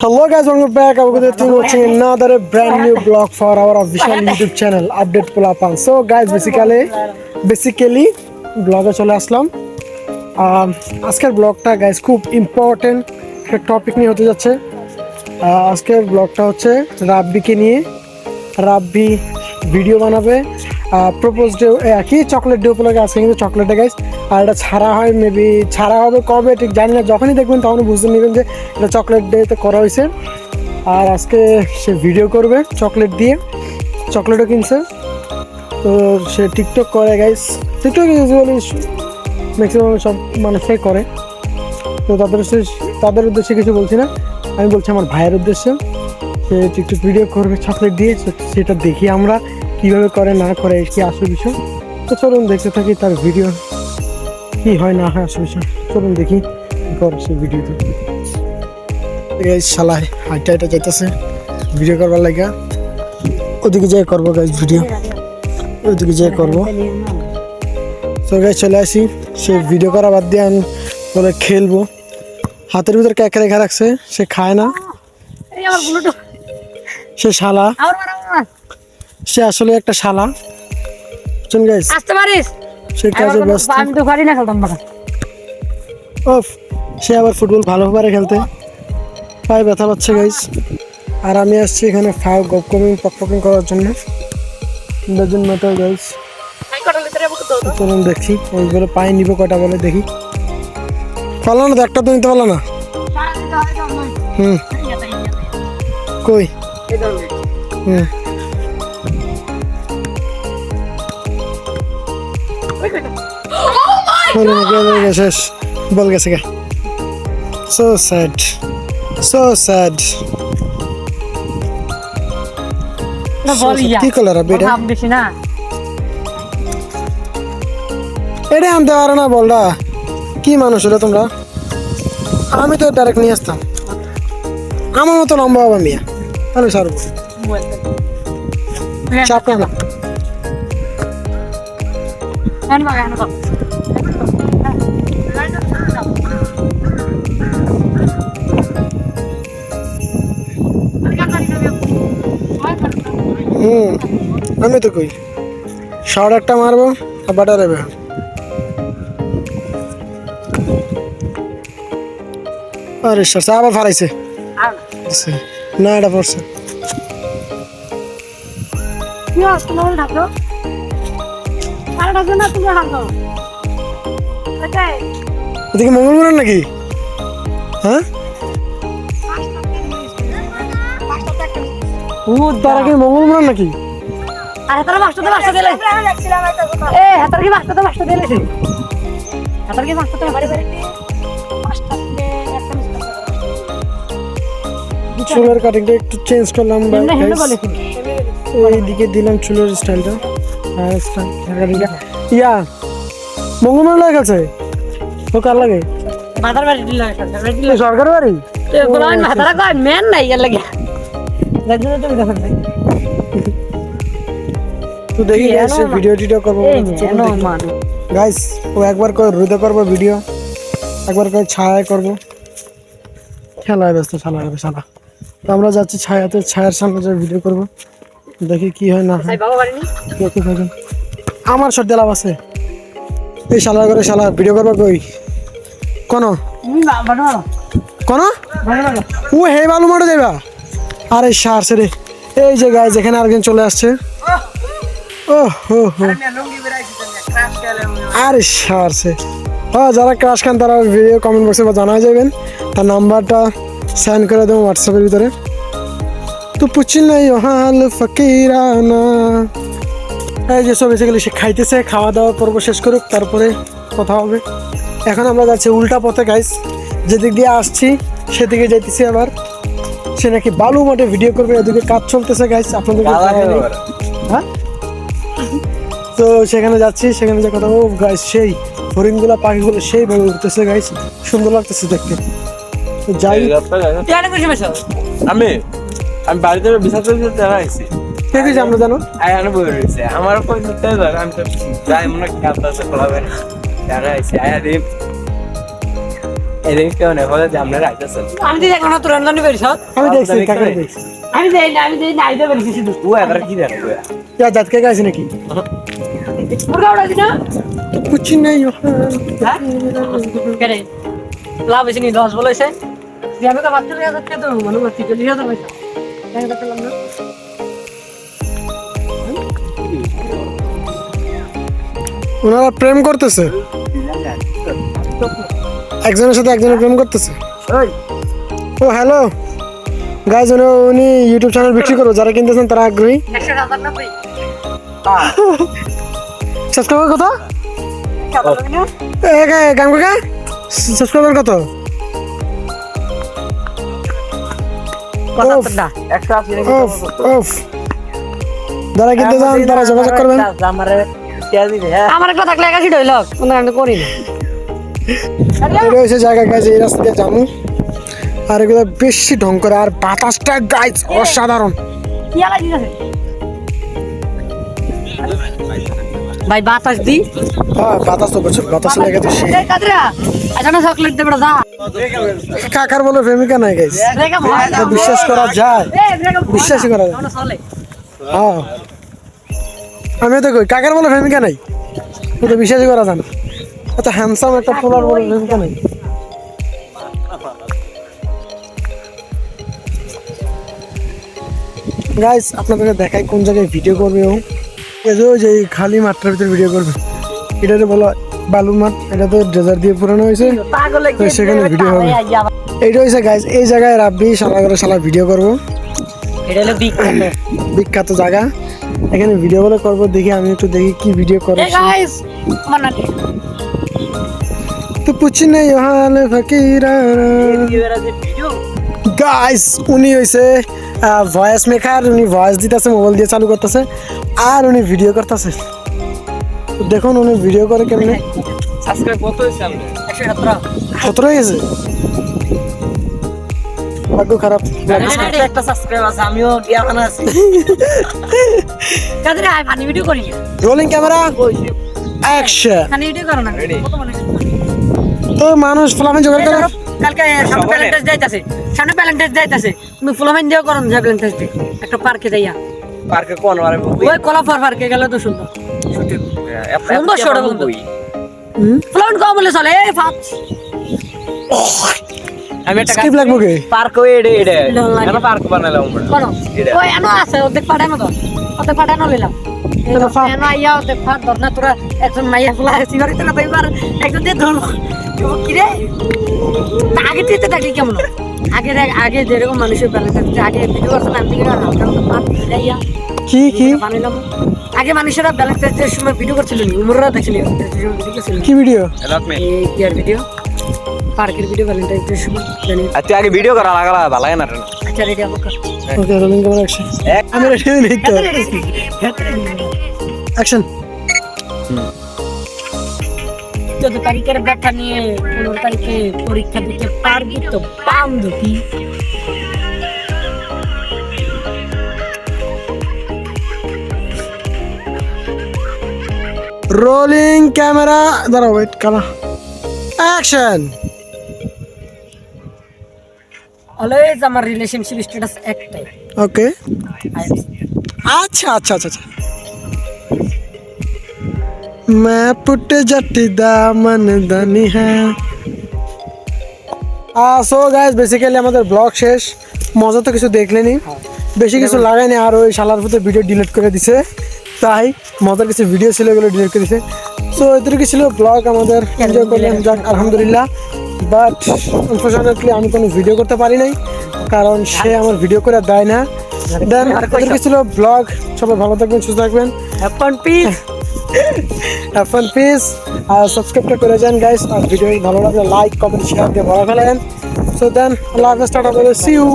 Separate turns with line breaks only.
Hello guys, welcome back. I'm watching another brand new vlog for our official YouTube channel, Update Pulapan. So guys, basically vlog-এ চলে আসলাম। আজকের ব্লগটা guys খুব important একটা topic নিয়ে হতে যাচ্ছে। আজকের ব্লগটা হচ্ছে রাব্বিকে নিয়ে। রাব্বি ভিডিও বানাবে প্রপোজ ডে কি চকলেট ডে উপলক্ষে। আজকে কিন্তু চকলেটে গাইস, আর এটা ছাড়া হয় মেবি ছাড়া হবে কবে ঠিক জানি না। যখনই দেখবেন তখন বুঝতে নেবেন যে এটা চকলেট ডেতে করা হয়েছে। আর আজকে সে ভিডিও করবে চকলেট দিয়ে, চকলেটও কিনছে। তো সে টিকটক করে গাইস, টিকটক ইউজুয়ালি ম্যাক্সিমাম সব মানুষই করে। তো তাদের উদ্দেশ্যে কিছু বলছি না, আমি বলছি আমার ভাইয়ের উদ্দেশ্যে। সে টিকটক ভিডিও করবে চকলেট দিয়ে, সেটা দেখি আমরা কীভাবে করে না করে কি আসল বিষয়। তো চলুন দেখতে থাকি তার ভিডিও কি হয় না হয় আসল বিষয়। চলুন দেখি কী করে সে ভিডিওতে। এই শালায় হাইটা হাইটা যাইতেছে ভিডিও করবার লাগা। ওদিকে যাই করবো গাইজ ভিডিও, ওদিকে যাই করবো। তো গাইজ চলে আসি, সে ভিডিও করা বাদ দিয়ে আমি বলে খেলবো। হাতের ভিতরে ক্যাক রেখা রাখছে, সে খায় না। সে শালা, সে আসলে একটা শালা। চল গাইজ সে কাজে ব্যস্ত। সে আবার ফুটবল ভালো পারে খেলতে, পায়ে ব্যথা পাচ্ছে গাইজ। আর আমি আসছি এখানে ফাও গপগপিং পকপকিং করার জন্য। Dozen matter guys. চলুন দেখছি ওই বলে পায়ে নিব কয়টা বলে দেখি। পারলো না তো, একটা তো নিতে পারলো না। কই শেষ বল গেছে গা। So sad, so sad. কি করলো রে বেটা? এটা আনতে পারো না বলটা? কি মানুষ হলো তোমরা? আমি তো ডাইরেক্ট নিয়ে আসতাম, আমার মতো লম্বা বাবা মিয়া। তাহলে সারব চাপ না। আমি তো কই শর্ট একটা মারবো আর বাটার হবে। আরে সরষা আবার ফারাইছে না, এটা পড়ছে। এদিকে মঙ্গলবার নাকি? হ্যাঁ তারা কি মঙ্গলবার নাকি? চুলের কাটিংটা একটু চেঞ্জ করলাম, এইদিকে দিলাম চুলের স্টাইলটা। ইয়া মঙ্গলবার লাগে গেছে তো কার লাগে? সরকার বাড়ি তো দেখি ভিডিও টিডিও করবো গাইস। ও একবার করে রোদে করবো ভিডিও, একবার করে ছায়া করবো। খেলায় ব্যস্ত শালা করে শালা। তো আমরা যাচ্ছি ছায়াতে, ছায়ার সামনে যে ভিডিও করবো, দেখি কি হয় না হয়। আমার সর্দি লাভ আছে এই শালা করে শালা ভিডিও করবো কই কোন কোন ও হে বালু মাঠে যাবা। আরে সার রে এই যে গাইজ এখানে আরেকজন চলে আসছে। ও হো হো আরে সার যারা ক্রাশ খান তারা ভিডিও কমেন্ট বক্সে বা জানাই যাবেন, তার নাম্বারটা সেন্ড করে দেবো হোয়াটসঅ্যাপের ভিতরে। তো পুছি নাই হাল ফকিরানা। এই যে সব বেসিক্যালি সে খাইতেছে, খাওয়া দাওয়া পর্ব শেষ করুক তারপরে কথা হবে। এখন আমরা যাচ্ছি উল্টা পথে গাইস, যেদিক দিয়ে আসছি সেদিকে যাইতেছি আবার। সে নাকি বালু মাঠে ভিডিও করবে, এদিকে কাজ চলতেছে গাইস আপনাদের। হ্যাঁ তো সেখানে যাচ্ছি, সেখানে যে কথা ও গাইস সেই হরিণগুলা পাখিগুলো সেই ভাবে উঠতেছে গাইস, সুন্দর লাগতেছে দেখতে। তো যাই
আমি আমি বাড়িতে বিচার করতে আইছি।
কে কিছু আমরা জানো
আয়ানো বই রয়েছে আমার কই করতে যাই, আমি তো যাই মনে খেলতে আছে খোলাবে না। আইছি আয়া দেব এদিকে কেউ নেই বলে যে আমরা রাইতেছেন
আমি তো দেখো না তোর রান্নানি বেরিস
আমি দেখছি কাকে দেখছি
আমি দেই না আইতে বেরিস শুধু
ও এবার কি দেখো
क्या जात के गाइस नाকি
মুরগা উড়াছি না
कुछ नहीं हो
হ্যাঁ কেন লাভ বেশি নি লস বলেছে যে আমি তো মাত্র 3000 টাকা দেবো মানে মাত্র 40000 পয়সা টাকা পেলাম না
ওনারা প্রেম করতেছে একজনের সাথে একজনের প্রেম করতেছে ও হ্যালো গাইস উনি ইউটিউব চ্যানেল বিক্রি করো যারা কিনতেছেন তারা আগ্রহী
100,000 না ভাই
সাবস্ক্রাইবার কত
টাকা লাগবে না
গাম কাকা সাবস্ক্রাইবার কত
কথা না
একটা আছে
অফ অফ যারা কিনতে চান তারা যোগাযোগ করবেন
আমারে টিয়া দিবে হ্যাঁ
আমার একটা থাকলে একা সিট হইল কোন আমি করি না
এটা হচ্ছে জায়গা গাইস এই রাস্তা দিয়ে যাবো আর এগুলো বেশি ঢং করে আর বাতাসটা গাইস অসাধারণ
কি আলা দিছে ভাই বাতাস দি
হ্যাঁ বাতাস তো প্রচুর বাতাস লেগে তো সেই
এই কাদরা আচ্ছা না চকলেট দে বড় যা
কাকার বলে প্রেমিকা নাই গাইস
দেখা ভাই
বিশ্বাস করা যায়
এই দেখা
বিশ্বাসই করা যায়
না চলে
হ্যাঁ আমি তো কই কাকার বলে প্রেমিকা নাই তো বিশ্বাসই করা যায় না এত হ্যান্ডসাম একটা পোলার বলে প্রেমিকা নাই গাইস আপনাদের দেখাই কোন জায়গায় ভিডিও করবে ও এই যে এই খালি মাঠটার ভিতরে ভিডিও করবে এটাতে বলা বালু মাঠ এটা তো ডেজার দিয়ে পুরানো হয়েছে
পাগলে
তো সেখানে ভিডিও হবে এইটা হচ্ছে গাইস এই জায়গায় রাব্বি শালা করে শালা ভিডিও করবো
এটা হলো বিখ্যাত
বিখ্যাত জায়গা এখানে ভিডিও বলে করবো দেখি আমি একটু দেখি কি ভিডিও করে
এই গাইস মানা
তো পুছি নেই হালে ফকিরা
ভিডিও
গাইস উনি হইছে ভয়েস মেকার উনি ভয়েস দিতেছে মোবাইল দিয়ে চালু করতেছে আর উনি ভিডিও করতেছে দেখুন উনি ভিডিও করে কেমনে
সাবস্ক্রাইব কত হইছে আমরা
117
সতেরো হয়ে গেছে ভাগ্য খারাপ
একটা সাবস্ক্রাইব আছে আমিও টিয়া বানা আছি কাদের আই ফানি ভিডিও করি
rolling camera action
funny video করো না কত মানুষ
তো মানুষ ফলাফল জোগাড় করে
কালকে সামনে ভ্যালেন্টাইন্স যাইতাছে তুমি ফুলমেন দিও করুন যা ভ্যালেন্টাইন্স ডে একটা পার্কে যাইয়া
পার্কে কোন মারে
ওই কলাফার পার্কে গেলে তো সুন্দর সুন্দর শর্ট বই ফুলমেন কম বলে চলে এই ফাপ
আমি একটা
স্কিপ লাগবো কে
পার্ক ওই এডে কেন পার্ক বানালাম আমরা
কোন ওই আনো আছে অর্ধেক পাঠানো তো অর্ধেক পাঠানো লইলাম এনো আইয়া অর্ধেক ফাট ধর না তোরা একজন মাইয়া ফুলা সিগারি তো না পাইবার একজন দিয়ে ধরবো কি রে আগে তুই তো ডাকলি কেমন আগে যেরকম মানুষের বেলা থাকছে আগে ভিডিও করছে আমি দিকে হালকা
কি কি
বানাইলাম আগে মানুষেরা ব্যালেন্স টেস্টের সময় ভিডিও করছিল উমররা দেখছিল
কি ভিডিও
এই ইয়ার ভিডিও পার্কের ভিডিও ব্যালেন্স টেস্টের সময় জানি
তুই আগে ভিডিও করা লাগলা ভালো লাগে না
আচ্ছা রেডি আপকা
ওকে রোলিং ক্যামেরা অ্যাকশন আমি রেডি নেই তো অ্যাকশন
14 তারিখের ব্যাখ্যা নিয়ে 15 তারিখে পরীক্ষা দিতে পারবি তো বান্ধব কি
রোলিং ক্যামেরা দাঁড়াও ওয়েট কালা অ্যাকশন
অলওয়েজ আমার রিলেশনশিপ স্ট্যাটাস একটাই
ওকে अच्छा अच्छा अच्छा अच्छा मैं पुट जट्टी दामन दानी है সো গাইস বেসিক্যালি আমাদের ব্লগ শেষ মজা তো কিছু দেখলেনি বেশি কিছু লাগায়নি আর ওই শালার ফুতে ভিডিও ডিলিট করে দিছে তাই মজার কিছু ভিডিও ছিল এগুলো ডিলিট করে দিছে সো এতটুকু ছিল ব্লগ আমাদের এনজয় করলাম যাক আলহামদুলিল্লাহ বাট আনফরচুনেটলি আমি কোনো ভিডিও করতে পারি নাই কারণ সে আমার ভিডিও করে দেয় না দেন এতটুকু ছিল ব্লগ সবাই ভালো থাকবেন সুস্থ থাকবেন
হ্যাপন পিস
হ্যাপন পিস আর সাবস্ক্রাইব করে যান গাইস আর ভিডিও ভালো লাগলে লাইক কমেন্ট শেয়ার দিয়ে ভরা ফেলেন সো দেন আল্লাহ হাফেজ টাটা বলে সি ইউ